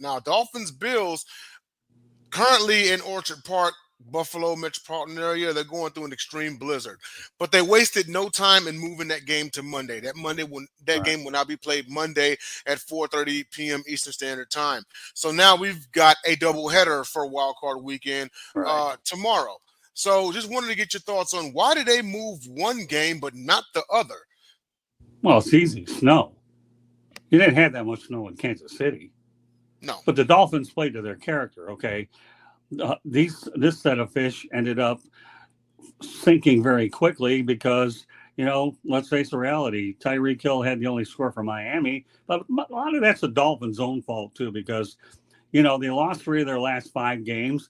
Now, Dolphins Bills currently in Orchard Park, Buffalo metropolitan area, they're going through an extreme blizzard. But they wasted no time in moving that game to Monday. That Right. game will now be played Monday at 4:30 p.m. Eastern Standard Time. So now we've got a doubleheader for Wild Card Weekend Right. tomorrow. So just wanted to get your thoughts on why did they move one game but not the other? Well, it's easy. Snow. You didn't have that much snow in Kansas City, No. but the Dolphins played to their character. Okay, this set of fish ended up sinking very quickly because, let's face the reality. Tyreek Hill had the only score for Miami, but a lot of that's the Dolphins' own fault too because, they lost 3 of their last 5 games.